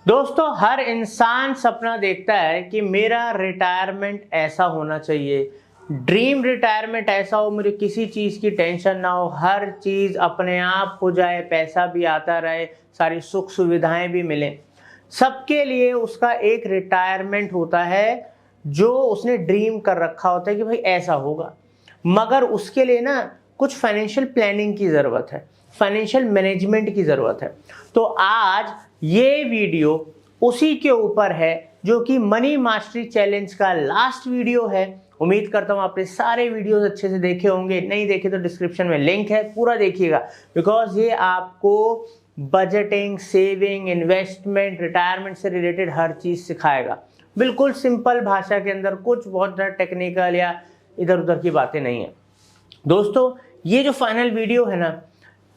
दोस्तों, हर इंसान सपना देखता है कि मेरा रिटायरमेंट ऐसा होना चाहिए। ड्रीम रिटायरमेंट ऐसा हो, मुझे किसी चीज़ की टेंशन ना हो, हर चीज़ अपने आप हो जाए, पैसा भी आता रहे, सारी सुख सुविधाएं भी मिलें। सबके लिए उसका एक रिटायरमेंट होता है जो उसने ड्रीम कर रखा होता है कि भाई ऐसा होगा। मगर उसके लिए ना कुछ फाइनेंशियल प्लानिंग की ज़रूरत है, फाइनेंशियल मैनेजमेंट की ज़रूरत है। तो आज ये वीडियो उसी के ऊपर है जो कि मनी मास्टरी चैलेंज का लास्ट वीडियो है। उम्मीद करता हूँ आपने सारे वीडियोस अच्छे से देखे होंगे, नहीं देखे तो डिस्क्रिप्शन में लिंक है, पूरा देखिएगा। बिकॉज ये आपको बजटिंग, सेविंग, इन्वेस्टमेंट, रिटायरमेंट से रिलेटेड हर चीज़ सिखाएगा, बिल्कुल सिंपल भाषा के अंदर, कुछ बहुत ज़्यादा टेक्निकल या इधर उधर की बातें नहीं है। दोस्तों, ये जो फाइनल वीडियो है ना,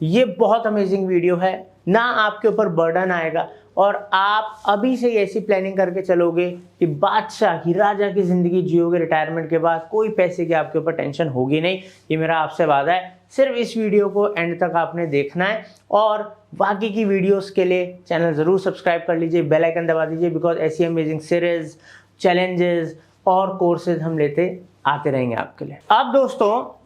ये बहुत अमेजिंग वीडियो है। ना आपके ऊपर बर्डन आएगा और आप अभी से ऐसी प्लानिंग करके चलोगे कि बादशाह की, राजा की ज़िंदगी जियोगे। रिटायरमेंट के बाद कोई पैसे की आपके ऊपर टेंशन होगी नहीं, ये मेरा आपसे वादा है। सिर्फ इस वीडियो को एंड तक आपने देखना है और बाकी की वीडियोस के लिए चैनल ज़रूर सब्सक्राइब कर लीजिए, बेल आइकन दबा दीजिए। बिकॉज ऐसी अमेजिंग सीरीज, चैलेंजेस और कोर्सेज हम लेते आते रहेंगे आपके लिए। अब दोस्तों,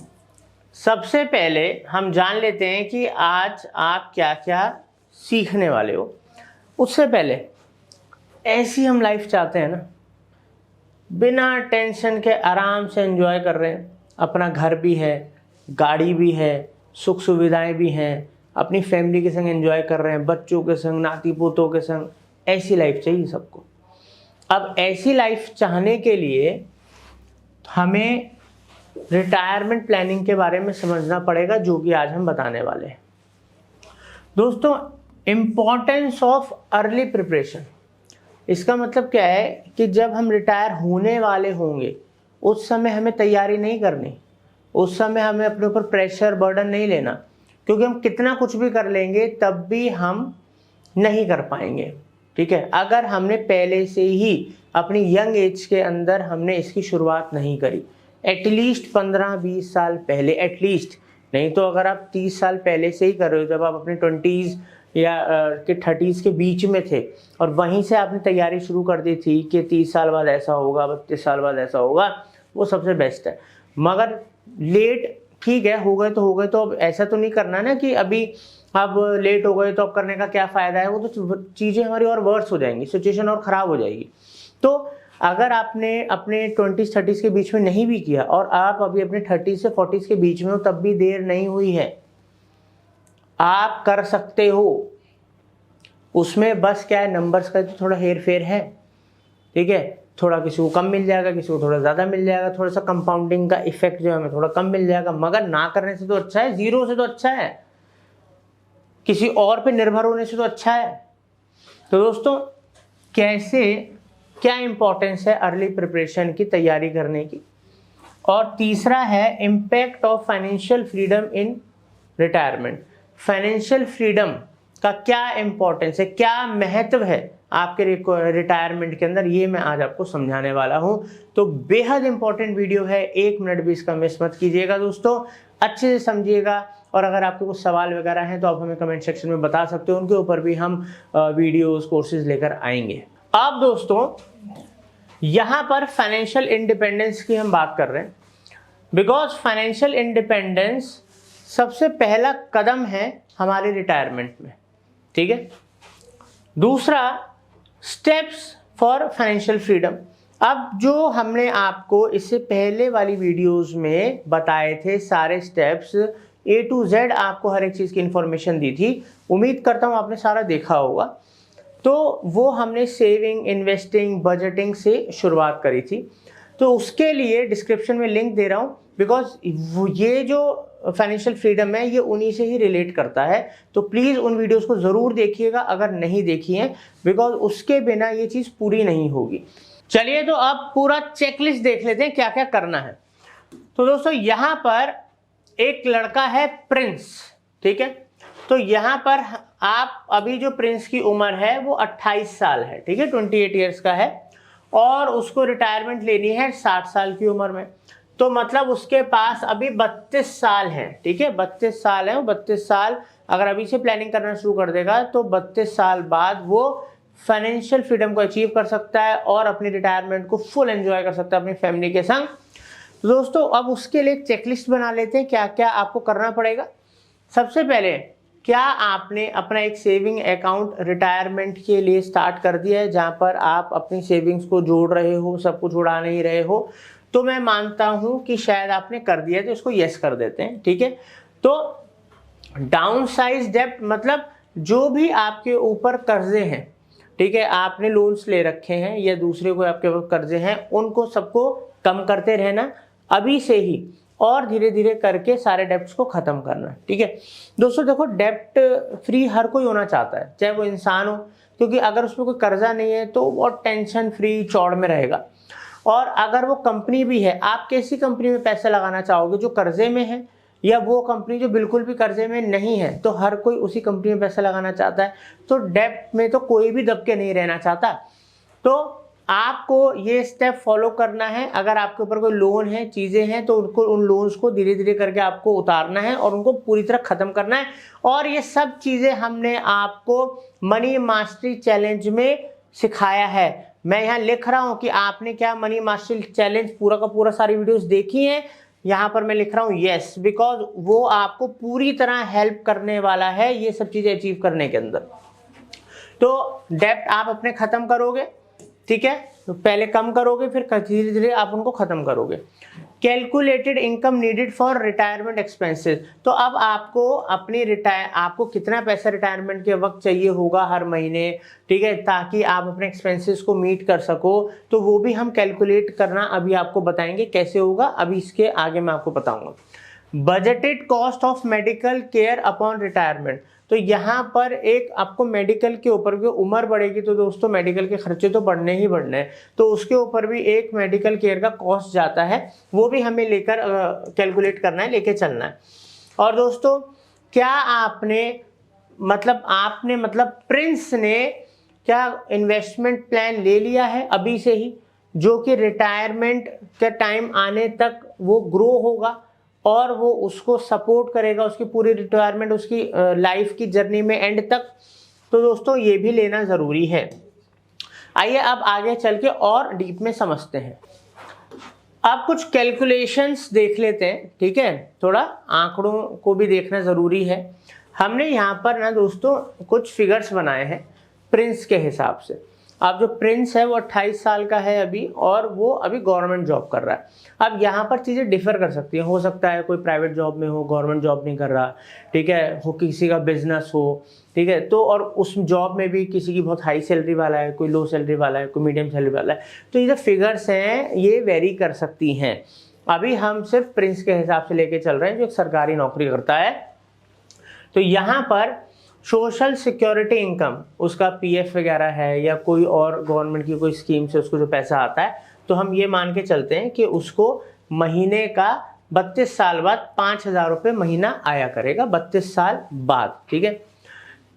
सबसे पहले हम जान लेते हैं कि आज आप क्या क्या सीखने वाले हो। उससे पहले ऐसी हम लाइफ चाहते हैं ना, बिना टेंशन के आराम से एंजॉय कर रहे हैं, अपना घर भी है, गाड़ी भी है, सुख सुविधाएं भी हैं, अपनी फैमिली के संग एंजॉय कर रहे हैं, बच्चों के संग, नाती पोतों के संग। ऐसी लाइफ चाहिए सबको। अब ऐसी लाइफ चाहने के लिए हमें रिटायरमेंट प्लानिंग के बारे में समझना पड़ेगा, जो कि आज हम बताने वाले हैं। दोस्तों, इम्पॉर्टेंस ऑफ अर्ली प्रिपरेशन। इसका मतलब क्या है कि जब हम रिटायर होने वाले होंगे उस समय हमें तैयारी नहीं करनी, उस समय हमें अपने ऊपर प्रेशर, बर्डन नहीं लेना। क्योंकि हम कितना कुछ भी कर लेंगे तब भी हम नहीं कर पाएंगे। ठीक है, अगर हमने पहले से ही अपनी यंग एज के अंदर हमने इसकी शुरुआत नहीं करी, एटलीस्ट 15-20 साल पहले, एटलीस्ट। नहीं तो अगर आप 30 साल पहले से ही कर रहे हो, जब आप अपने 20s या के 30s के बीच में थे और वहीं से आपने तैयारी शुरू कर दी थी कि 30 साल बाद ऐसा होगा, 32 साल बाद ऐसा होगा, वो सबसे बेस्ट है। मगर लेट ठीक है, हो गए तो हो गए। तो अब ऐसा तो नहीं करना ना कि अभी अब लेट हो गए तो अब करने का क्या फ़ायदा है। वो तो चीज़ें हमारी और वर्स हो जाएंगी, सिचुएशन और ख़राब हो जाएगी। तो अगर आपने अपने 20s-30s के बीच में नहीं भी किया और आप अभी अपने 30s से 40s के बीच में हो, तब भी देर नहीं हुई है, आप कर सकते हो। उसमें बस क्या है, नंबर्स का तो थोड़ा हेर फेर है। ठीक है, थोड़ा किसी को कम मिल जाएगा, किसी को थोड़ा ज़्यादा मिल जाएगा, थोड़ा सा कंपाउंडिंग का इफेक्ट जो है हमें थोड़ा कम मिल जाएगा। मगर ना करने से तो अच्छा है, जीरो से तो अच्छा है, किसी और पे निर्भर होने से तो अच्छा है। तो दोस्तों, क्या इंपॉर्टेंस है अर्ली प्रिपरेशन की, तैयारी करने की। और तीसरा है impact of financial freedom in retirement. Financial freedom का क्या इंपॉर्टेंस है, क्या महत्व है आपके रिटायरमेंट के अंदर, ये मैं आज आपको समझाने वाला हूं। तो बेहद इंपॉर्टेंट वीडियो है, 1 मिनट भी इसका मिस मत कीजिएगा दोस्तों, अच्छे से समझिएगा। और अगर आपके कुछ सवाल वगैरह हैं तो आप हमें कमेंट सेक्शन में बता सकते हो, उनके ऊपर भी हम वीडियोस, कोर्सेज लेकर आएंगे। अब दोस्तों, यहाँ पर फाइनेंशियल इंडिपेंडेंस की हम बात कर रहे हैं, बिकॉज फाइनेंशियल इंडिपेंडेंस सबसे पहला कदम है हमारे रिटायरमेंट में। ठीक है, दूसरा स्टेप्स फॉर फाइनेंशियल फ्रीडम। अब जो हमने आपको इससे पहले वाली वीडियोस में बताए थे सारे स्टेप्स, A to Z आपको हर एक चीज़ की इंफॉर्मेशन दी थी, उम्मीद करता हूँ आपने सारा देखा होगा। तो वो हमने सेविंग, इन्वेस्टिंग, बजटिंग से शुरुआत करी थी। तो उसके लिए डिस्क्रिप्शन में लिंक दे रहा हूँ, बिकॉज ये जो फाइनेंशियल फ्रीडम है ये उन्हीं से ही रिलेट करता है। तो प्लीज़ उन वीडियोस को ज़रूर देखिएगा अगर नहीं देखी हैं, बिकॉज उसके बिना ये चीज़ पूरी नहीं होगी। चलिए, तो अब पूरा चेकलिस्ट देख लेते हैं क्या क्या करना है। तो दोस्तों, यहाँ पर एक लड़का है प्रिंस। ठीक है, तो यहाँ पर आप अभी जो प्रिंस की उम्र है वो 28 साल है। ठीक है, 28 ईयर्स का है और उसको रिटायरमेंट लेनी है 60 साल की उम्र में। तो मतलब उसके पास अभी 32 साल है। ठीक है, 32 साल है। 32 साल अगर अभी से प्लानिंग करना शुरू कर देगा तो 32 साल बाद वो फाइनेंशियल फ्रीडम को अचीव कर सकता है और अपनी रिटायरमेंट को फुल एंजॉय कर सकता है अपनी फैमिली के संग। दोस्तों अब उसके लिए एक चेकलिस्ट बना लेते हैं क्या क्या आपको करना पड़ेगा। सबसे पहले, क्या आपने अपना एक सेविंग अकाउंट रिटायरमेंट के लिए स्टार्ट कर दिया है, जहां पर आप अपनी सेविंग्स को जोड़ रहे हो, सब कुछ उड़ा नहीं रहे हो? तो मैं मानता हूं कि शायद आपने कर दिया है, तो इसको यस कर देते हैं। ठीक है, तो डाउन साइज डेप्ट मतलब जो भी आपके ऊपर कर्जे हैं, ठीक है, आपने लोन्स ले रखे हैं या दूसरे को आपके ऊपर कर्जे हैं, उनको सबको कम करते रहना अभी से ही, और धीरे धीरे करके सारे डेप्ट्स को खत्म करना। ठीक है दोस्तों, देखो डेप्ट फ्री हर कोई होना चाहता है, चाहे वो इंसान हो, क्योंकि अगर उसमें कोई कर्जा नहीं है तो वो टेंशन फ्री चौड़ में रहेगा। और अगर वो कंपनी भी है, आप कैसी कंपनी में पैसा लगाना चाहोगे, जो कर्जे में है या वो कंपनी जो बिल्कुल भी कर्जे में नहीं है? तो हर कोई उसी कंपनी में पैसा लगाना चाहता है। तो डेप्ट में तो कोई भी दब के नहीं रहना चाहता। तो आपको ये स्टेप फॉलो करना है। अगर आपके ऊपर कोई लोन है, चीज़ें हैं, तो उनको, उन लोन्स को धीरे धीरे करके आपको उतारना है और उनको पूरी तरह ख़त्म करना है। और ये सब चीज़ें हमने आपको मनी मास्टरी चैलेंज में सिखाया है। मैं यहाँ लिख रहा हूँ कि आपने क्या मनी मास्टरी चैलेंज पूरा का पूरा सारी वीडियोस देखी हैं? यहाँ पर मैं लिख रहा हूँ यस, बिकॉज वो आपको पूरी तरह हेल्प करने वाला है ये सब चीज़ें अचीव करने के अंदर। तो डेप्ट आप अपने ख़त्म करोगे, ठीक है, तो पहले कम करोगे, फिर धीरे धीरे आप उनको खत्म करोगे। Calculated income needed for retirement expenses, तो अब आपको अपनी आपको कितना पैसा रिटायरमेंट के वक्त चाहिए होगा हर महीने, ठीक है, ताकि आप अपने एक्सपेंसेस को मीट कर सको, तो वो भी हम कैलकुलेट करना अभी आपको बताएंगे कैसे होगा, अभी इसके आगे मैं आपको बताऊंगा। Budgeted cost of medical care upon retirement, तो यहाँ पर एक आपको मेडिकल के ऊपर भी, उम्र बढ़ेगी तो दोस्तों मेडिकल के खर्चे तो बढ़ने ही बढ़ने हैं, तो उसके ऊपर भी एक मेडिकल केयर का कॉस्ट जाता है, वो भी हमें लेकर कैलकुलेट करना है, लेके चलना है। और दोस्तों क्या आपने मतलब प्रिंस ने क्या इन्वेस्टमेंट प्लान ले लिया है अभी से ही, जो कि रिटायरमेंट के टाइम आने तक वो ग्रो होगा और वो उसको सपोर्ट करेगा उसकी पूरी रिटायरमेंट, उसकी लाइफ की जर्नी में एंड तक? तो दोस्तों ये भी लेना ज़रूरी है। आइए अब आगे चल के और डीप में समझते हैं। अब कुछ कैलकुलेशंस देख लेते हैं, ठीक है, थोड़ा आंकड़ों को भी देखना ज़रूरी है। हमने यहाँ पर ना दोस्तों कुछ फिगर्स बनाए हैं प्रिंस के हिसाब से। अब जो प्रिंस है वो 28 साल का है अभी, और वो अभी गवर्नमेंट जॉब कर रहा है। अब यहाँ पर चीज़ें डिफर कर सकती हैं, हो सकता है कोई प्राइवेट जॉब में हो, गवर्नमेंट जॉब नहीं कर रहा, ठीक है, हो किसी का बिजनेस हो, ठीक है, तो और उस जॉब में भी किसी की बहुत हाई सैलरी वाला है, कोई लो सैलरी वाला है, कोई मीडियम सैलरी वाला है, तो ये जो फिगर्स हैं ये वेरी कर सकती हैं। अभी हम सिर्फ प्रिंस के हिसाब से लेके चल रहे हैं जो एक सरकारी नौकरी करता है। तो यहाँ पर सोशल सिक्योरिटी इनकम, उसका पीएफ वगैरह है या कोई और गवर्नमेंट की कोई स्कीम से उसको जो पैसा आता है, तो हम ये मान के चलते हैं कि उसको महीने का 32 साल बाद 5,000 रुपये महीना आया करेगा, 32 साल बाद, ठीक है।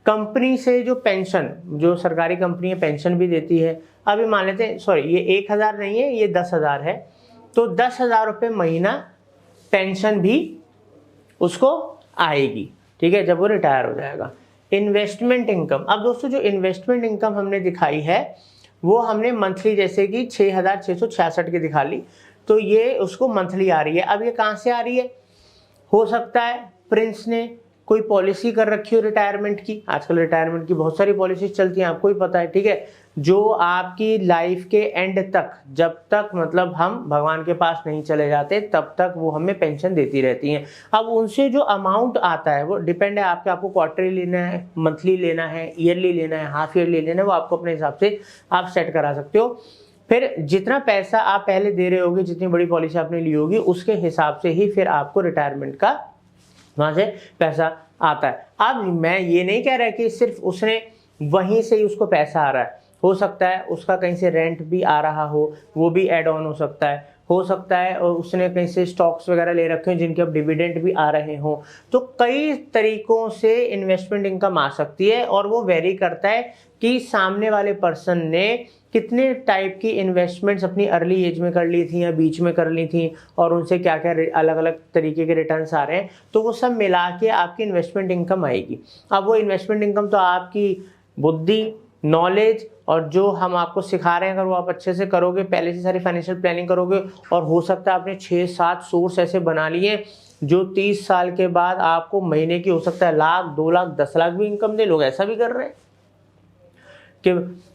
कंपनी से जो पेंशन, जो सरकारी कंपनी है पेंशन भी देती है, अभी मान लेते हैं, सॉरी ये 1,000 नहीं है, ये 10,000 है, तो 10,000 रुपये महीना पेंशन भी उसको आएगी, ठीक है, जब वो रिटायर हो जाएगा। इन्वेस्टमेंट इनकम, अब दोस्तों जो इन्वेस्टमेंट इनकम हमने दिखाई है वो हमने मंथली, जैसे कि 6,666 की दिखा ली, तो ये उसको मंथली आ रही है। अब ये कहाँ से आ रही है? हो सकता है प्रिंस ने कोई पॉलिसी कर रखी हो रिटायरमेंट की, आजकल रिटायरमेंट की बहुत सारी पॉलिसी चलती हैं, आपको ही पता है, ठीक है, जो आपकी लाइफ के एंड तक, जब तक मतलब हम भगवान के पास नहीं चले जाते तब तक वो हमें पेंशन देती रहती हैं। अब उनसे जो अमाउंट आता है वो डिपेंड है आपको क्वार्टरली लेना है, मंथली लेना है, ईयरली लेना है, हाफ ईयरली लेना है, वो आपको अपने हिसाब से आप सेट करा सकते हो। फिर जितना पैसा आप पहले दे रहे होगे, जितनी बड़ी पॉलिसी आपने ली होगी, उसके हिसाब से ही फिर आपको रिटायरमेंट का वहाँ से पैसा आता है। अब मैं ये नहीं कह रहा कि सिर्फ उसने वहीं से ही उसको पैसा आ रहा है, हो सकता है उसका कहीं से रेंट भी आ रहा हो, वो भी ऐड ऑन हो सकता है और उसने कहीं से स्टॉक्स वगैरह ले रखे हो जिनके अब डिविडेंड भी आ रहे हों। तो कई तरीकों से इन्वेस्टमेंट इनकम आ सकती है और वो वेरी करता है कि सामने वाले पर्सन ने कितने टाइप की इन्वेस्टमेंट्स अपनी अर्ली एज में कर ली थी या बीच में कर ली थी और उनसे क्या क्या अलग अलग तरीके के रिटर्न्स आ रहे हैं, तो वो सब मिला के आपकी इन्वेस्टमेंट इनकम आएगी। अब वो इन्वेस्टमेंट इनकम तो आपकी बुद्धि, नॉलेज और जो हम आपको सिखा रहे हैं अगर वो आप अच्छे से करोगे, पहले से सारी फाइनेंशियल प्लानिंग करोगे, और हो सकता है आपने 6-7 सोर्स ऐसे बना लिए जो 30 साल के बाद आपको महीने की हो सकता है लाख, 2 लाख, 10 लाख भी इनकम दे। लोग ऐसा भी कर रहे हैं कि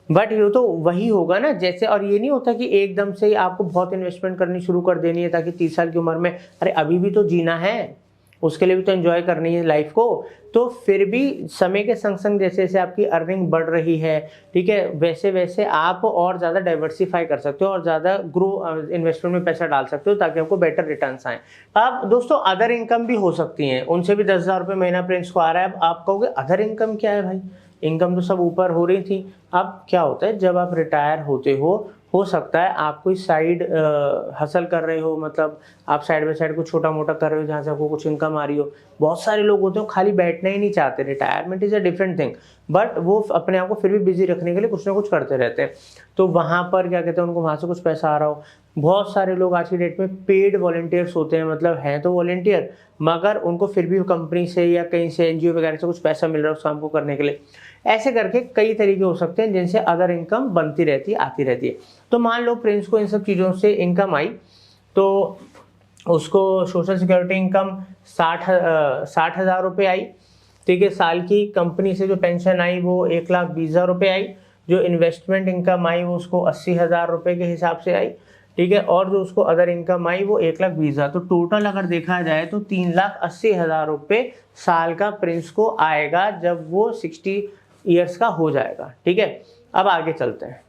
बट ये तो वही होगा ना जैसे, और ये नहीं होता कि एकदम से ही आपको बहुत इन्वेस्टमेंट करनी शुरू कर देनी है ताकि 30 साल की उम्र में, अरे अभी भी तो जीना है, उसके लिए भी तो एंजॉय करनी है लाइफ को। तो फिर भी समय के संग संग जैसे जैसे आपकी अर्निंग बढ़ रही है, ठीक है, वैसे वैसे आप और ज़्यादा डाइवर्सिफाई कर सकते हो और ज़्यादा ग्रो इन्वेस्टमेंट में पैसा डाल सकते हो ताकि आपको बेटर रिटर्न्स आएँ। अब दोस्तों अदर इनकम भी हो सकती हैं, उनसे भी 10,000 रुपये महीना प्रिंस को आ रहा है। अब आप कहोगे अदर इनकम क्या है भाई, इनकम तो सब ऊपर हो रही थी। अब क्या होता है जब आप रिटायर होते हो सकता है आप कोई साइड हसल कर रहे हो, मतलब आप साइड बाय साइड कुछ छोटा मोटा कर रहे हो जहाँ से आपको कुछ इनकम आ रही हो। बहुत सारे लोग होते हो खाली बैठना ही नहीं चाहते, retirement is a different thing, but वो अपने आप को फिर भी बिजी रखने के लिए कुछ ना कुछ करते रहते हैं। तो वहाँ पर क्या कहते हैं, उनको वहाँ से कुछ पैसा आ रहा हो। बहुत सारे लोग आज की डेट में पेड वॉलंटियर्स होते हैं, मतलब हैं तो वॉलंटियर मगर उनको फिर भी कंपनी से या कहीं से एनजीओ वगैरह से कुछ पैसा मिल रहा है उस काम को करने के लिए। ऐसे करके कई तरीके हो सकते हैं जिनसे अदर इनकम बनती रहती है, आती रहती है। तो मान लो प्रिंस को इन सब चीज़ों से इनकम आई, तो उसको सोशल सिक्योरिटी इनकम 60,000 रुपये आई, ठीक है। साल की कंपनी से जो पेंशन आई वो 1,20,000 रुपये आई। जो इन्वेस्टमेंट इनकम आई वो उसको 80,000 रुपये के हिसाब से आई, ठीक है। और जो उसको अदर इनकम आई वो 1,20,000। तो टोटल अगर देखा जाए तो 3,80,000 रुपये साल का प्रिंस को आएगा जब वो 60 ईयर्स का हो जाएगा, ठीक है। अब आगे चलते हैं।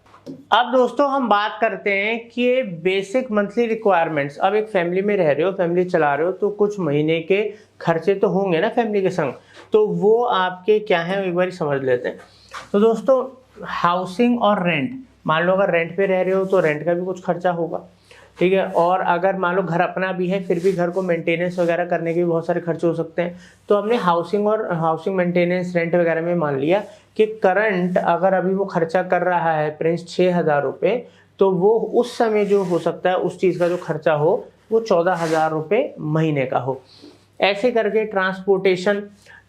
अब दोस्तों हम बात करते हैं कि बेसिक मंथली रिक्वायरमेंट्स। अब एक फैमिली में रह रहे हो, फैमिली चला रहे हो, तो कुछ महीने के खर्चे तो होंगे ना फैमिली के संग, तो वो आपके क्या हैं एक बार समझ लेते हैं। तो दोस्तों हाउसिंग और रेंट, मान लो अगर रेंट पे रह रहे हो तो रेंट का भी कुछ खर्चा होगा, ठीक है। और अगर मान लो घर अपना भी है फिर भी घर को मेंटेनेंस वगैरह करने के भी बहुत सारे खर्चे हो सकते हैं। तो हमने हाउसिंग मेंटेनेंस रेंट वगैरह में मान लिया कि करंट अगर अभी वो खर्चा कर रहा है प्रिंस 6,000 रुपये, तो वो उस समय जो हो सकता है उस चीज़ का जो खर्चा हो वो 14,000 रुपये महीने का हो। ऐसे करके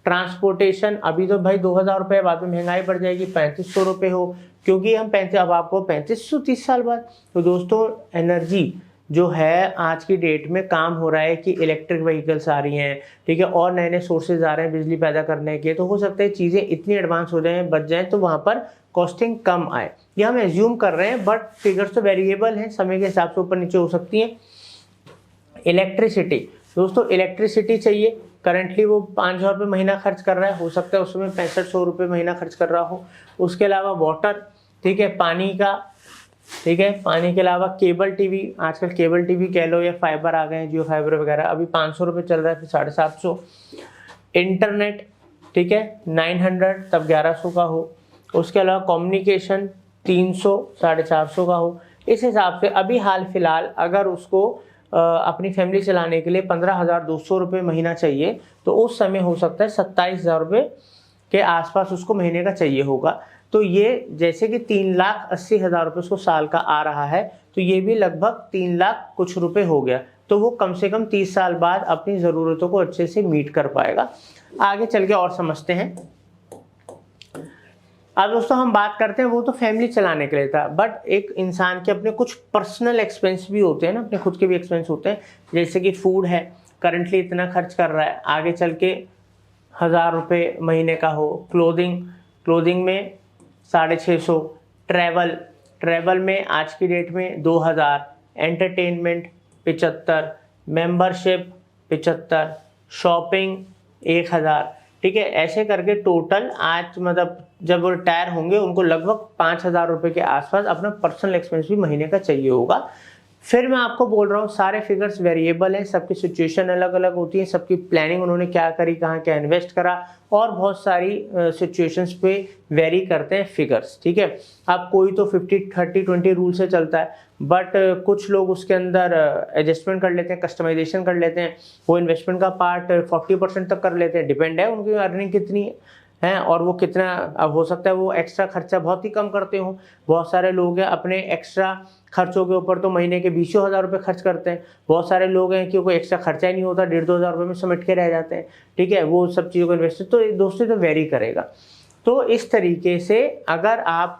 ट्रांसपोर्टेशन अभी तो भाई 2,000 रुपये, बाद में महंगाई बढ़ जाएगी 3,500 रुपये हो, क्योंकि हम 35, अब आपको 3,530 साल बाद। तो दोस्तों एनर्जी जो है आज की डेट में काम हो रहा है कि इलेक्ट्रिक व्हीकल्स आ रही हैं, ठीक है, और नए नए सोर्सेज आ रहे हैं बिजली पैदा करने के। तो हो सकता है चीज़ें इतनी एडवांस हो जाएं, बच जाएं, तो वहाँ पर कॉस्टिंग कम आए। ये हम एज्यूम कर रहे हैं, बट फिगर्स तो वेरिएबल हैं, समय के हिसाब से ऊपर नीचे हो सकती हैं। इलेक्ट्रिसिटी, दोस्तों इलेक्ट्रिसिटी चाहिए, करंटली वो 5,000 रुपये महीना खर्च कर रहा है, हो सकता है उसमें 6500 रुपये महीना खर्च कर रहा हो। उसके अलावा वाटर, ठीक है, पानी का, ठीक है, पानी के अलावा केबल टीवी, आजकल केबल टीवी कह लो या फाइबर आ गए हैं, जियो फाइबर वगैरह, अभी 500 रुपये चल रहा है, फिर 750। इंटरनेट, ठीक है, 900, तब 1100 का हो। उसके अलावा कम्युनिकेशन 300, 450 का हो। इस हिसाब से अभी हाल फिलहाल अगर उसको अपनी फैमिली चलाने के लिए 15,200 रुपये महीना चाहिए, तो उस समय हो सकता है 27,000 रुपये के आसपास उसको महीने का चाहिए होगा। तो ये जैसे कि 3,80,000 रुपये उसको साल का आ रहा है, तो ये भी लगभग 3 लाख कुछ रुपये हो गया। तो वो कम से कम 30 साल बाद अपनी ज़रूरतों को अच्छे से मीट कर पाएगा। आगे चल के और समझते हैं। अब दोस्तों हम बात करते हैं, वो तो फैमिली चलाने के लिए था, बट एक इंसान के अपने कुछ पर्सनल एक्सपेंस भी होते हैं ना, अपने खुद के भी एक्सपेंस होते हैं। जैसे कि फूड है, करंटली इतना खर्च कर रहा है, आगे चल के 1,000 रुपये महीने का हो। क्लोथिंग में 650। ट्रैवल में आज की डेट में 2,000। एंटरटेनमेंट 75। मेंबरशिप 75। शॉपिंग 1,000, ठीक है। ऐसे करके टोटल आज मतलब जब वो रिटायर होंगे उनको लगभग 5,000 रुपये के आसपास अपना पर्सनल एक्सपेंस भी महीने का चाहिए होगा। फिर मैं आपको बोल रहा हूँ सारे फिगर्स वेरिएबल हैं, सबकी सिचुएशन अलग अलग होती है, सबकी प्लानिंग उन्होंने क्या करी, कहाँ क्या इन्वेस्ट करा, और बहुत सारी सिचुएशंस पे वेरी करते हैं फिगर्स, ठीक है। अब कोई तो 50-30-20 रूल से चलता है, बट कुछ लोग उसके अंदर एडजस्टमेंट कर लेते हैं, कस्टमाइजेशन कर लेते हैं, वो इन्वेस्टमेंट का पार्ट 40% तक कर लेते हैं। डिपेंड है उनकी अर्निंग कितनी है और वो कितना, अब हो सकता है वो एक्स्ट्रा खर्चा बहुत ही कम करते हो। बहुत सारे लोग हैं अपने एक्स्ट्रा खर्चों के ऊपर तो महीने के 20,000 रुपये खर्च करते हैं। बहुत सारे लोग हैं कि कोई एक्स्ट्रा खर्चा ही नहीं होता, 1,500-2,000 रुपये में समेट के रह जाते हैं, ठीक है। वो सब चीज़ों को इन्वेस्ट, तो दोस्तों तो वेरी करेगा। तो इस तरीके से अगर आप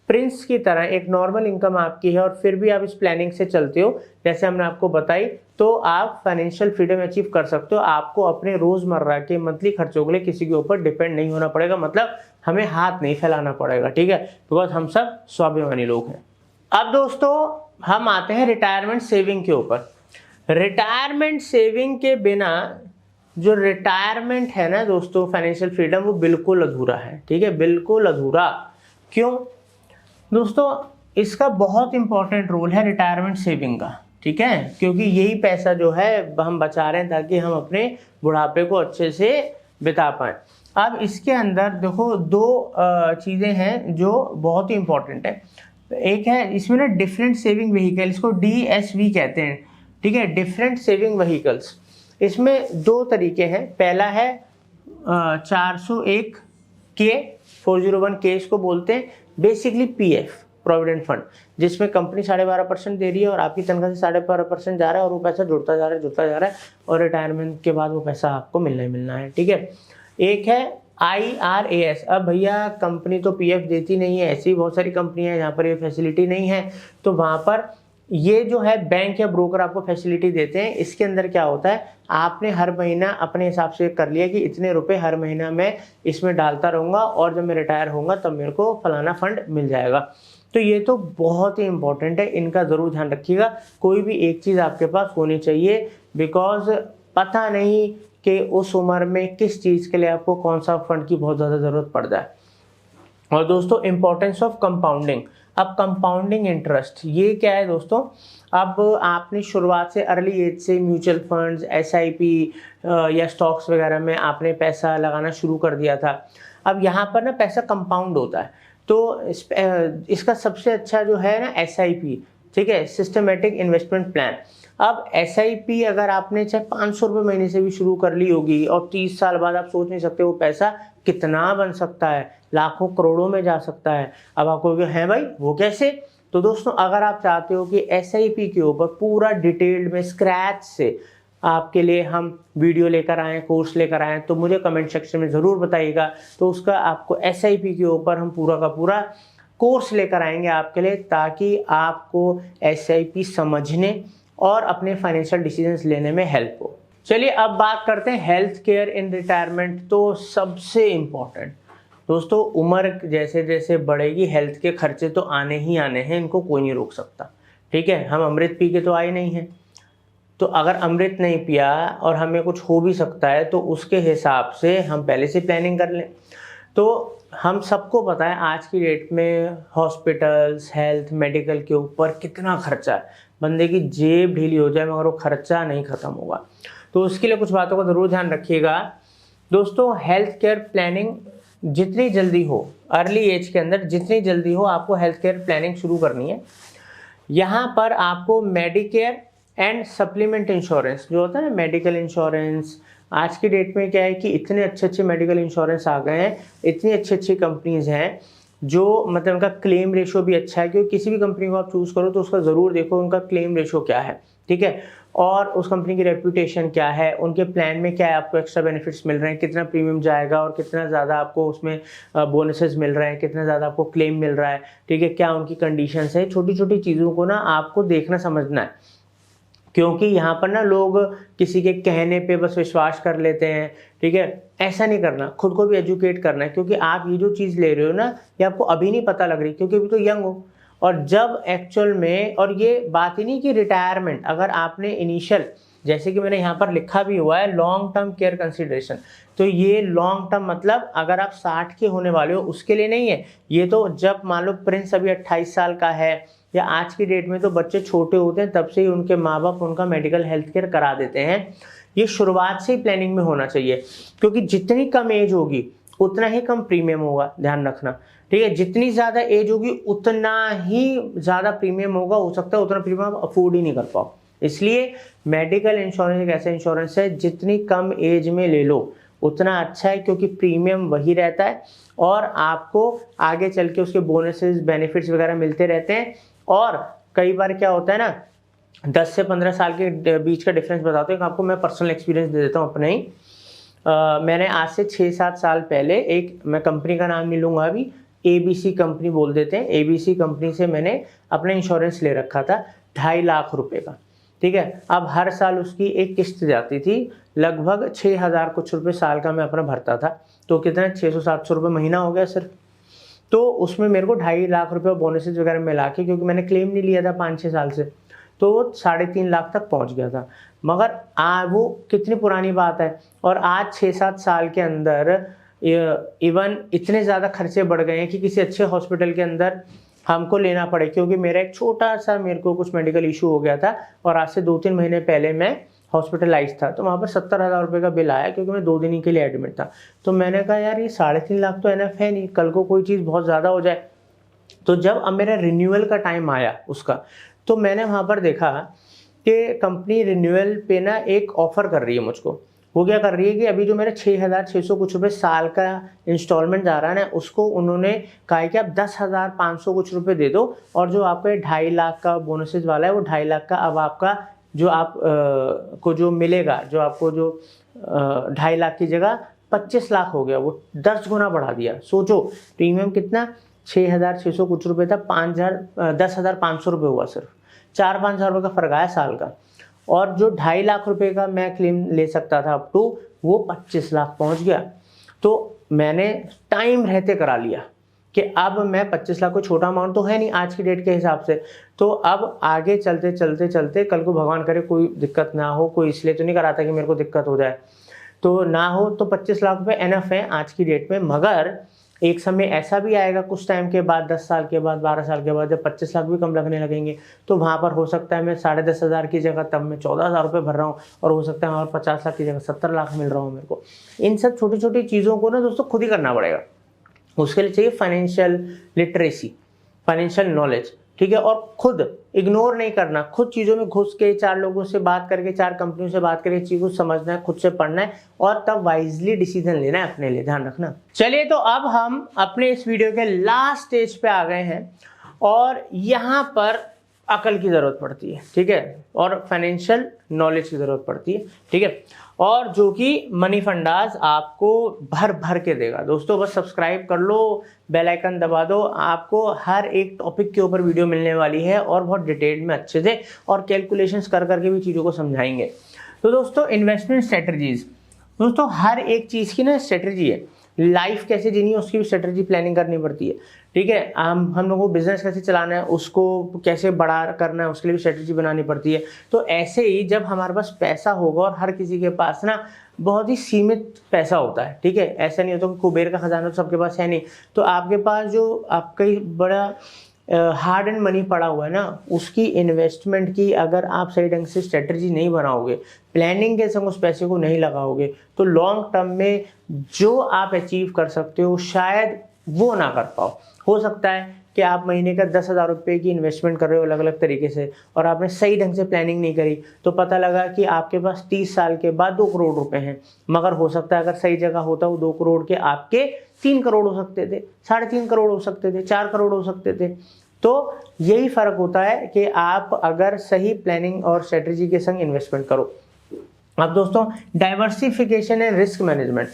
प्रिंस की तरह एक नॉर्मल इनकम आपकी है और फिर भी आप इस प्लानिंग से चलते हो जैसे हमने आपको बताई, तो आप फाइनेंशियल फ्रीडम अचीव कर सकते हो। आपको अपने रोजमर्रा के मंथली खर्चों के लिए किसी के ऊपर डिपेंड नहीं होना पड़ेगा, मतलब हमें हाथ नहीं फैलाना पड़ेगा, ठीक है, बिकॉज हम सब स्वाभिमानी लोग हैं। अब दोस्तों हम आते हैं रिटायरमेंट सेविंग के ऊपर। रिटायरमेंट सेविंग के बिना जो रिटायरमेंट है ना दोस्तों, फाइनेंशियल फ्रीडम, वो बिल्कुल अधूरा है, ठीक है, बिल्कुल अधूरा। क्यों दोस्तों? इसका बहुत इंपॉर्टेंट रोल है रिटायरमेंट सेविंग का, ठीक है, क्योंकि यही पैसा जो है हम बचा रहे हैं ताकि हम अपने बुढ़ापे को अच्छे से बिता पाएं। अब इसके अंदर देखो दो चीज़ें हैं जो बहुत ही इंपॉर्टेंट है। एक है इसमें ना डिफरेंट सेविंग व्हीकल, इसको DSV कहते हैं, ठीक है, डिफरेंट सेविंग व्हीकल्स। इसमें दो तरीके हैं। पहला है 401 के 401 के इसको बोलते हैं, बेसिकली PF प्रोविडेंट फंड, जिसमें कंपनी 12.5% दे रही है और आपकी तनख्वाह से 12.5% जा रहा है और वो पैसा जुड़ता जा रहा है और रिटायरमेंट के बाद वो पैसा आपको मिलना ही मिलना है, ठीक है। एक है IRAS। अब भैया कंपनी तो PF देती नहीं है, ऐसी बहुत सारी कंपनियां हैं जहाँ पर ये फैसिलिटी नहीं है, तो वहाँ पर ये जो है बैंक या ब्रोकर आपको फैसिलिटी देते हैं। इसके अंदर क्या होता है, आपने हर महीना अपने हिसाब से कर लिया कि इतने रुपए हर महीना मैं इसमें डालता रहूँगा और जब मैं रिटायर होऊंगा तब मेरे को फलाना फंड मिल जाएगा। तो ये तो बहुत ही इंपॉर्टेंट है, इनका ज़रूर ध्यान रखिएगा। कोई भी एक चीज़ आपके पास होनी चाहिए, बिकॉज पता नहीं कि उस उम्र में किस चीज़ के लिए आपको कौन सा फंड की बहुत ज़्यादा ज़रूरत पड़ जाए। और दोस्तों इम्पोर्टेंस ऑफ कंपाउंडिंग। अब कंपाउंडिंग इंटरेस्ट ये क्या है दोस्तों? अब आपने शुरुआत से अर्ली एज से म्यूचुअल फंड्स, SIP या स्टॉक्स वगैरह में आपने पैसा लगाना शुरू कर दिया था। अब यहाँ पर ना पैसा कंपाउंड होता है, तो इसका सबसे अच्छा जो है ना SIP, ठीक है, सिस्टमेटिक इन्वेस्टमेंट प्लान। अब SIP अगर आपने चाहे 500 रुपये महीने से भी शुरू कर ली होगी और 30 साल बाद आप सोच नहीं सकते वो पैसा कितना बन सकता है, लाखों करोड़ों में जा सकता है। अब आपको है भाई वो कैसे? तो दोस्तों अगर आप चाहते हो कि SIP के ऊपर पूरा डिटेल्ड में स्क्रैच से आपके लिए हम वीडियो लेकर आएँ, कोर्स लेकर आएँ, तो मुझे कमेंट सेक्शन में ज़रूर बताइएगा। तो उसका आपको SIP के ऊपर हम पूरा का पूरा कोर्स लेकर आएंगे आपके लिए, ताकि आपको SIP समझने और अपने फाइनेंशियल डिसीजंस लेने में हेल्प हो। चलिए अब बात करते हैं हेल्थ केयर इन रिटायरमेंट। तो सबसे इम्पॉर्टेंट दोस्तों, उम्र जैसे जैसे बढ़ेगी हेल्थ के खर्चे तो आने ही आने हैं, इनको कोई नहीं रोक सकता, ठीक है। हम अमृत पी के तो आए नहीं हैं, तो अगर अमृत नहीं पिया और हमें कुछ हो भी सकता है तो उसके हिसाब से हम पहले से प्लानिंग कर लें। तो हम सबको पता है आज की डेट में हॉस्पिटल्स, हेल्थ, मेडिकल के ऊपर कितना खर्चा है। बंदे की जेब ढीली हो जाए मगर वो खर्चा नहीं ख़त्म होगा। तो उसके लिए कुछ बातों का ज़रूर ध्यान रखिएगा दोस्तों। हेल्थ केयर प्लानिंग जितनी जल्दी हो, अर्ली एज के अंदर जितनी जल्दी हो, आपको हेल्थ केयर प्लानिंग शुरू करनी है। यहाँ पर आपको मेडिकेयर एंड सप्लीमेंट इंश्योरेंस जो होता है ना, मेडिकल इंश्योरेंस, आज की डेट में क्या है कि इतने अच्छे अच्छे मेडिकल इंश्योरेंस आ गए हैं, इतनी अच्छी अच्छी कंपनीज हैं जो मतलब उनका क्लेम रेशो भी अच्छा है। क्योंकि किसी भी कंपनी को आप चूज़ करो तो उसका ज़रूर देखो उनका क्लेम रेशो क्या है, ठीक है, और उस कंपनी की रेपुटेशन क्या है, उनके प्लान में क्या है, आपको एक्स्ट्रा बेनिफिट्स मिल रहे हैं, कितना प्रीमियम जाएगा और कितना ज़्यादा आपको उसमें बोनसेस मिल रहे हैं, कितना ज़्यादा आपको क्लेम मिल रहा है, ठीक है, क्या उनकी कंडीशंस है। छोटी छोटी चीज़ों को ना आपको देखना समझना है, क्योंकि यहाँ पर ना लोग किसी के कहने पे बस विश्वास कर लेते हैं, ठीक है। ऐसा नहीं करना, खुद को भी एजुकेट करना है, क्योंकि आप ये जो चीज़ ले रहे हो ना ये आपको अभी नहीं पता लग रही, क्योंकि अभी तो यंग हो। और जब एक्चुअल में, और ये बात ही नहीं कि रिटायरमेंट, अगर आपने इनिशियल, जैसे कि मैंने यहाँ पर लिखा भी हुआ है, लॉन्ग टर्म केयर कंसिडरेशन, तो ये लॉन्ग टर्म मतलब अगर आप 60 के होने वाले हो उसके लिए नहीं है। ये तो जब मान लो प्रिंस अभी 28 साल का है, या आज की डेट में तो बच्चे छोटे होते हैं तब से ही उनके माँ बाप उनका मेडिकल हेल्थ केयर करा देते हैं। ये शुरुआत से ही प्लानिंग में होना चाहिए, क्योंकि जितनी कम एज होगी उतना ही कम प्रीमियम होगा, ध्यान रखना, ठीक है। जितनी ज़्यादा एज होगी उतना ही ज़्यादा प्रीमियम होगा, हो सकता है उतना प्रीमियम आप अफोर्ड ही नहीं कर पाओ। इसलिए मेडिकल इंश्योरेंस एक ऐसा इंश्योरेंस है जितनी कम एज में ले लो उतना अच्छा है, क्योंकि प्रीमियम वही रहता है और आपको आगे चल के उसके बोनसेस, बेनिफिट्स वगैरह मिलते रहते हैं। और कई बार क्या होता है ना, 10 से 15 साल के बीच का डिफरेंस बताते हैं, आपको मैं पर्सनल एक्सपीरियंस दे देता हूँ अपने ही। मैंने आज से 6-7 साल पहले मैं कंपनी का नाम नहीं लूँगा अभी, ABC कंपनी बोल देते हैं, ABC कंपनी से मैंने अपना इंश्योरेंस ले रखा था 2.5 लाख रुपए का, ठीक है। अब हर साल उसकी एक किस्त जाती थी, लगभग 6,000 कुछ रुपए साल का मैं अपना भरता था, तो कितना 600-700 रुपये महीना हो गया सिर्फ। तो उसमें मेरे को 2.5 लाख रुपये बोनसेस वगैरह मिला के, क्योंकि मैंने क्लेम नहीं लिया था 5-6 साल से, तो वो 3.5 लाख तक पहुंच गया था। मगर वो कितनी पुरानी बात है, और आज 6-7 साल के अंदर इवन इतने ज़्यादा खर्चे बढ़ गए हैं कि किसी अच्छे हॉस्पिटल के अंदर हमको लेना पड़े, क्योंकि मेरा एक छोटा सा मेरे को कुछ मेडिकल इशू हो गया था और आज से 2-3 महीने पहले मैं हॉस्पिटलाइज था, तो वहाँ पर 70,000 रुपये का बिल आया, क्योंकि मैं 2 दिन ही के लिए एडमिट था। तो मैंने कहा यार ये 3.5 लाख तो एनफ है नहीं, कल को कोई चीज़ बहुत ज़्यादा हो जाए। तो जब अब मेरा रिन्यूअल का टाइम आया उसका, तो मैंने वहाँ पर देखा कि कंपनी रिन्यूअल पे ना एक ऑफ़र कर रही है मुझको। वो क्या कर रही है कि अभी जो मेरा 6,600 कुछ रुपये साल का इंस्टॉलमेंट जा रहा है ना, उसको उन्होंने कहा है कि आप 10,500 कुछ रुपये दे दो, और जो आपका 2.5 लाख का बोनसेस वाला है वो 2.5 लाख का अब आपका जो आप को जो मिलेगा, जो आपको जो 2.5 लाख की जगह 25 लाख हो गया, वो 10 गुना बढ़ा दिया। सोचो प्रीमियम कितना 6,600 कुछ रुपये था, 10,500 रुपये हुआ, सिर्फ 4-5 हज़ार रुपये का फ़र्क आया साल का। और जो 2.5 लाख रुपए का मैं क्लेम ले सकता था अप टू, वो 25 लाख पहुंच गया। तो मैंने टाइम रहते करा लिया कि अब मैं 25 लाख, को छोटा अमाउंट तो है नहीं आज की डेट के हिसाब से, तो अब आगे चलते चलते चलते कल को भगवान करे कोई दिक्कत ना हो, कोई इसलिए तो नहीं कराता कि मेरे को दिक्कत हो जाए, तो ना हो, तो 25 लाख रुपए एनफ है आज की डेट में। मगर एक समय ऐसा भी आएगा कुछ टाइम के बाद, 10 साल के बाद, 12 साल के बाद, जब 25 लाख भी कम लगने लगेंगे, तो वहाँ पर हो सकता है मैं 10,500 की जगह तब मैं 14,000 रुपये भर रहा हूँ, और हो सकता है और 50 लाख की जगह 70 लाख मिल रहा हूँ मेरे को। इन सब छोटी छोटी चीज़ों को ना दोस्तों खुद ही करना पड़ेगा। उसके लिए चाहिए फाइनेंशियल लिटरेसी, फाइनेंशियल नॉलेज, ठीक है। और खुद इग्नोर नहीं करना, खुद चीज़ों में घुस के 4 लोगों से बात करके, 4 कंपनियों से बात करके चीज़ को समझना है, खुद से पढ़ना है, और तब वाइजली डिसीजन लेना है अपने लिए, ध्यान रखना। चलिए, तो अब हम अपने इस वीडियो के लास्ट स्टेज पे आ गए हैं, और यहाँ पर अकल की ज़रूरत पड़ती है, ठीक है, और फाइनेंशियल नॉलेज की ज़रूरत पड़ती है, ठीक है, और जो कि मनी फंडाज आपको भर भर के देगा। दोस्तों बस सब्सक्राइब कर लो, बेल आइकन दबा दो, आपको हर एक टॉपिक के ऊपर वीडियो मिलने वाली है, और बहुत डिटेल में अच्छे से और कैलकुलेशंस कर करके भी चीज़ों को समझाएंगे। तो दोस्तों इन्वेस्टमेंट स्ट्रेटजीज, दोस्तों हर एक चीज़ की ना स्ट्रेटजी है। लाइफ कैसे जीनी है उसकी भी स्ट्रेटजी प्लानिंग करनी पड़ती है, ठीक है। हम लोगों को बिजनेस कैसे चलाना है, उसको कैसे बड़ा करना है, उसके लिए भी स्ट्रेटजी बनानी पड़ती है। तो ऐसे ही जब हमारे पास पैसा होगा, और हर किसी के पास ना बहुत ही सीमित पैसा होता है, ठीक है, ऐसा नहीं होता कि कुबेर का खजाना तो सबके पास है नहीं, तो आपके पास जो आपका बड़ा हार्ड एंड मनी पड़ा हुआ है ना, उसकी इन्वेस्टमेंट की अगर आप सही ढंग से स्ट्रेटजी नहीं बनाओगे, प्लानिंग के संग उस पैसे को नहीं लगाओगे, तो लॉन्ग टर्म में जो आप अचीव कर सकते हो शायद वो ना कर पाओ। हो सकता है कि आप महीने का 10,000 रुपये की इन्वेस्टमेंट कर रहे हो अलग अलग तरीके से, और आपने सही ढंग से प्लानिंग नहीं करी, तो पता लगा कि आपके पास 30 साल के बाद 2 करोड़ रुपए हैं। मगर हो सकता है अगर सही जगह होता वो 2 करोड़ के आपके 3 करोड़ हो सकते थे, 3.5 करोड़ हो सकते थे, 4 करोड़ हो सकते थे। तो यही फ़र्क होता है कि आप अगर सही प्लानिंग और स्ट्रेटजी के संग इन्वेस्टमेंट करो। अब दोस्तों डाइवर्सिफिकेशन एंड रिस्क मैनेजमेंट,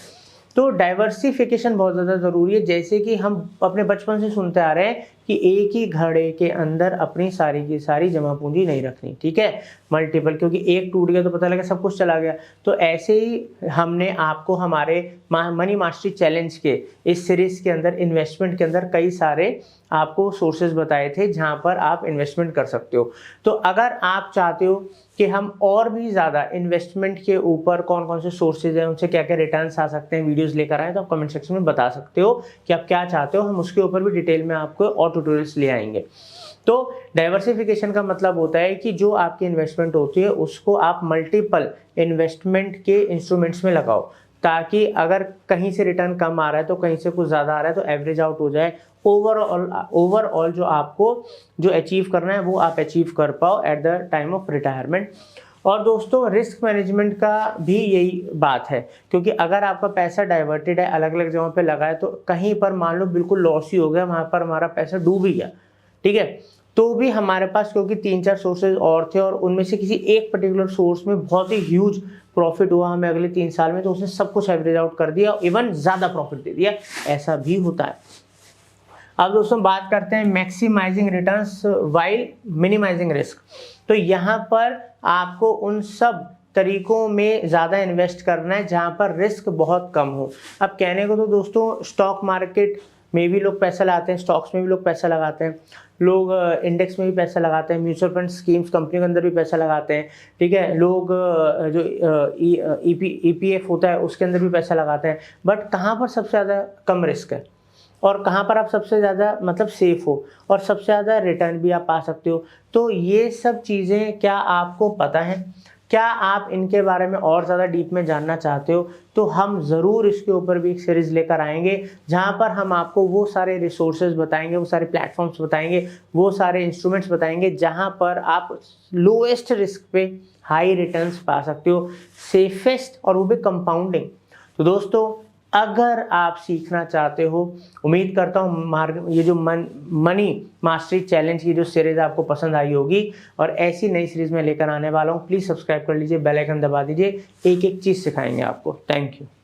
तो डाइवर्सिफिकेशन बहुत ज़्यादा ज़रूरी है। जैसे कि हम अपने बचपन से सुनते आ रहे हैं कि एक ही घड़े के अंदर अपनी सारी की सारी जमा पूंजी नहीं रखनी, ठीक है, मल्टीपल, क्योंकि एक टूट गया तो पता लगा सब कुछ चला गया। तो ऐसे ही हमने आपको हमारे मनी मास्टरी चैलेंज के इस सीरीज के अंदर इन्वेस्टमेंट के अंदर कई सारे आपको सोर्सेज बताए थे जहां पर आप इन्वेस्टमेंट कर सकते हो। तो अगर आप चाहते हो कि हम और भी ज़्यादा इन्वेस्टमेंट के ऊपर कौन कौन से सोर्सेज हैं, उनसे क्या क्या रिटर्न्स आ सकते हैं, वीडियोस लेकर आए, तो आप कमेंट सेक्शन में बता सकते हो कि आप क्या चाहते हो, हम उसके ऊपर भी डिटेल में आपको और ट्यूटोरियल्स ले आएंगे। तो डाइवर्सिफिकेशन का मतलब होता है कि जो आपकी इन्वेस्टमेंट होती है उसको आप मल्टीपल इन्वेस्टमेंट के इंस्ट्रूमेंट्स में लगाओ, ताकि अगर कहीं से रिटर्न कम आ रहा है तो कहीं से कुछ ज़्यादा आ रहा है तो एवरेज आउट हो जाए। ओवरऑल जो आपको जो अचीव करना है वो आप अचीव कर पाओ at the time of retirement. और दोस्तों रिस्क मैनेजमेंट का भी यही बात है, क्योंकि अगर आपका पैसा डाइवर्टेड है, अलग अलग जगहों पे लगा है, तो कहीं पर मान लो बिल्कुल लॉस ही हो गया, वहाँ पर हमारा पैसा डूब ही गया, ठीक है, तो भी हमारे पास क्योंकि 3-4 सोर्सेज और थे और उनमें से किसी एक पर्टिकुलर सोर्स में बहुत ही ह्यूज प्रॉफिट हुआ हमें अगले 3 साल में, तो उसने सब कुछ एवरेज आउट कर दिया, इवन ज़्यादा प्रॉफिट दे दिया, ऐसा भी होता है। अब दोस्तों बात करते हैं maximising returns while minimising risk. तो यहाँ पर आपको उन सब तरीकों में ज़्यादा इन्वेस्ट करना है जहाँ पर रिस्क बहुत कम हो। अब कहने को तो दोस्तों स्टॉक मार्केट में भी लोग पैसा लगाते हैं, स्टॉक्स में भी लोग पैसा लगाते हैं, लोग इंडेक्स में भी पैसा लगाते हैं, म्यूचुअल फंड स्कीम्स कंपनी के अंदर भी पैसा लगाते हैं, ठीक है, लोग जो EPF होता है उसके अंदर भी पैसा लगाते हैं। बट कहाँ पर सबसे ज़्यादा कम रिस्क है और कहाँ पर आप सबसे ज़्यादा मतलब सेफ हो और सबसे ज़्यादा रिटर्न भी आप पा सकते हो, तो ये सब चीज़ें क्या आपको पता है? क्या आप इनके बारे में और ज़्यादा डीप में जानना चाहते हो? तो हम ज़रूर इसके ऊपर भी एक सीरीज़ लेकर आएंगे जहाँ पर हम आपको वो सारे रिसोर्सेज बताएंगे, वो सारे प्लेटफॉर्म्स बताएंगे, वो सारे इंस्ट्रूमेंट्स बताएंगे जहाँ पर आप लोएस्ट रिस्क पे हाई रिटर्न्स पा सकते हो, सेफेस्ट, और वो भी कंपाउंडिंग। तो दोस्तों अगर आप सीखना चाहते हो, उम्मीद करता हूँ ये जो मनी मास्टरी चैलेंज की जो सीरीज़ आपको पसंद आई होगी, और ऐसी नई सीरीज़ में लेकर आने वाला हूँ। प्लीज़ सब्सक्राइब कर लीजिए, बेल आइकन दबा दीजिए, एक एक चीज़ सिखाएंगे आपको। Thank you.